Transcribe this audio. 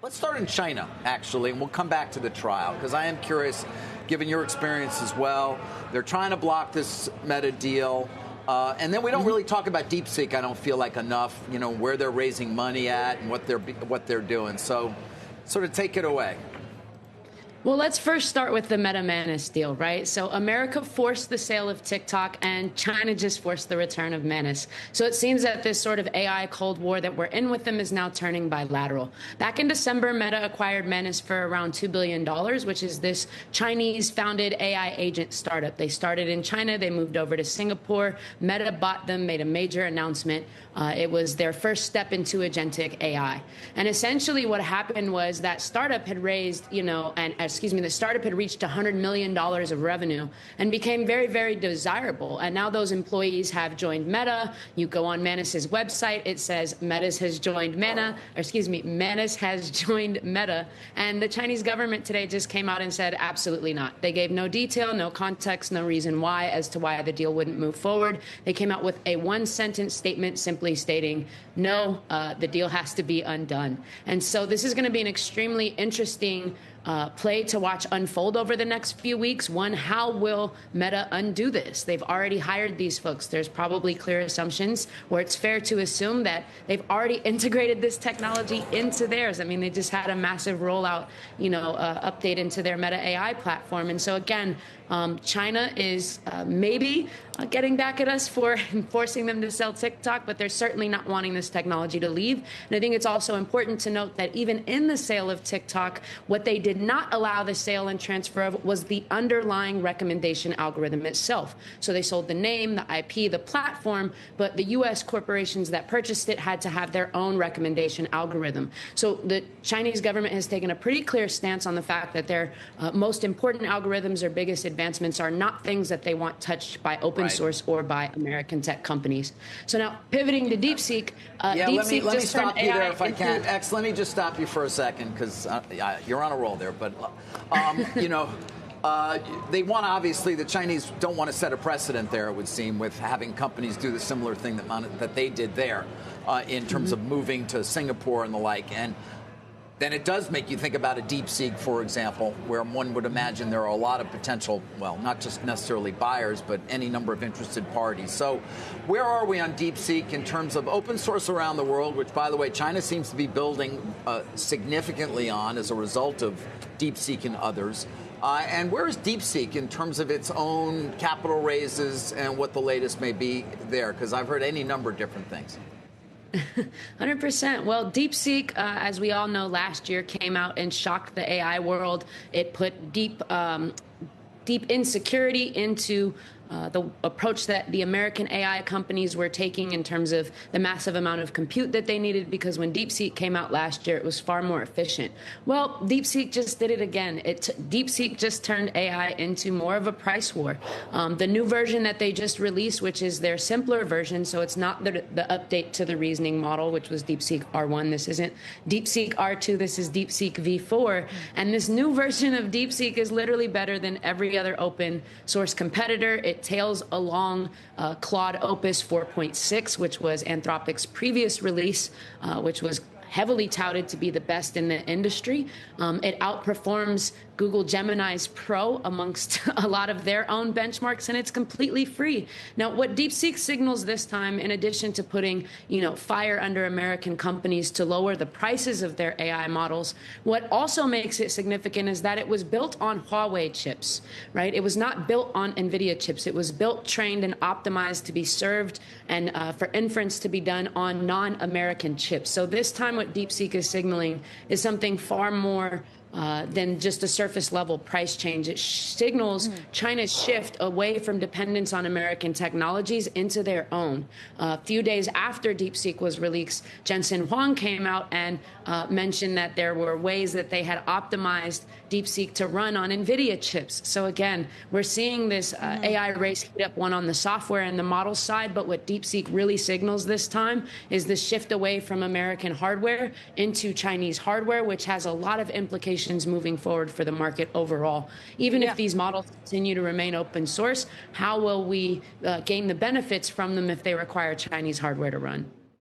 Let's start in China, actually, and we'll come back to the trial, because I am curious, given your experience as well. They're trying to block this Meta deal. And then we don't really talk about DeepSeek, I don't feel like, enough, you know, where they're raising money at and what they're doing. So sort of take it away. Well, let's first start with the Meta Manus deal, right? So America forced the sale of TikTok, and China just forced the return of Manus. So it seems that this sort of AI Cold War that we're in with them is now turning bilateral. Back in December, Meta acquired Manus for around $2 billion, which is this Chinese-founded AI agent startup. They started in China. They moved over to Singapore. Meta bought them, made a major announcement. It was their first step into agentic AI. And essentially what happened was that startup had raised, the startup had reached $100 million of revenue and became very, very desirable. And now those employees have joined Meta. You go on Manus's website, it says Manus has joined Manus has joined Meta. And the Chinese government today just came out and said, absolutely not. They gave no detail, no context, no reason why as to why the deal wouldn't move forward. They came out with a one-sentence statement simply stating, no, the deal has to be undone. And so this is going to be an extremely interesting play to watch unfold over the next few weeks. One, how will Meta undo this? They've already hired these folks. There's probably clear assumptions where it's fair to assume that they've already integrated this technology into theirs. I mean, they just had a massive rollout, update into their Meta AI platform. And so again, China is maybe getting back at us for forcing them to sell TikTok, but they're certainly not wanting this technology to leave. And I think it's also important to note that even in the sale of TikTok, what they did not allow the sale and transfer of was the underlying recommendation algorithm itself. So they sold the name, the IP, the platform, but the U.S. corporations that purchased it had to have their own recommendation algorithm. So the Chinese government has taken a pretty clear stance on the fact that their most important algorithms or biggest advancements are not things that they want touched by open source or by American tech companies. So now pivoting to DeepSeek, DeepSeek let me just stop turned you AI there if I can. into- X, let me just stop you for a second, because you're on a roll there. But they want, obviously, the Chinese don't want to set a precedent there, it would seem, with having companies do the similar thing that they did there in terms of moving to Singapore and the like. And then it does make you think about a DeepSeek, for example, where one would imagine there are a lot of potential, well, not just necessarily buyers, but any number of interested parties. So where are we on DeepSeek in terms of open source around the world, which, by the way, China seems to be building significantly on as a result of DeepSeek and others? And where is DeepSeek in terms of its own capital raises and what the latest may be there? Because I've heard any number of different things. 100%. Well, DeepSeek, as we all know, last year came out and shocked the AI world. It put deep insecurity into the approach that the American AI companies were taking in terms of the massive amount of compute that they needed, because when DeepSeek came out last year, it was far more efficient. Well, DeepSeek just did it again. DeepSeek just turned AI into more of a price war. The new version that they just released, which is their simpler version, so it's not the update to the reasoning model, which was DeepSeek R1. This isn't DeepSeek R2. This is DeepSeek V4. And this new version of DeepSeek is literally better than every other open source competitor. It tails along Claude Opus 4.6, which was Anthropic's previous release, which was heavily touted to be the best in the industry. It outperforms Google Gemini's Pro amongst a lot of their own benchmarks, and it's completely free. Now, what DeepSeek signals this time, in addition to putting, fire under American companies to lower the prices of their AI models, what also makes it significant is that it was built on Huawei chips, right? It was not built on NVIDIA chips. It was built, trained, and optimized to be served and for inference to be done on non-American chips. So this time what DeepSeek is signaling is something far more than just a surface level price change. It signals China's shift away from dependence on American technologies into their own. A few days after DeepSeek was released, Jensen Huang came out and mentioned that there were ways that they had optimized DeepSeek to run on NVIDIA chips. So again, we're seeing this AI race heat up, one on the software and the model side, but what DeepSeek really signals this time is the shift away from American hardware into Chinese hardware, which has a lot of implications moving forward for the market overall. Even if these models continue to remain open source, how will we gain the benefits from them if they require Chinese hardware to run?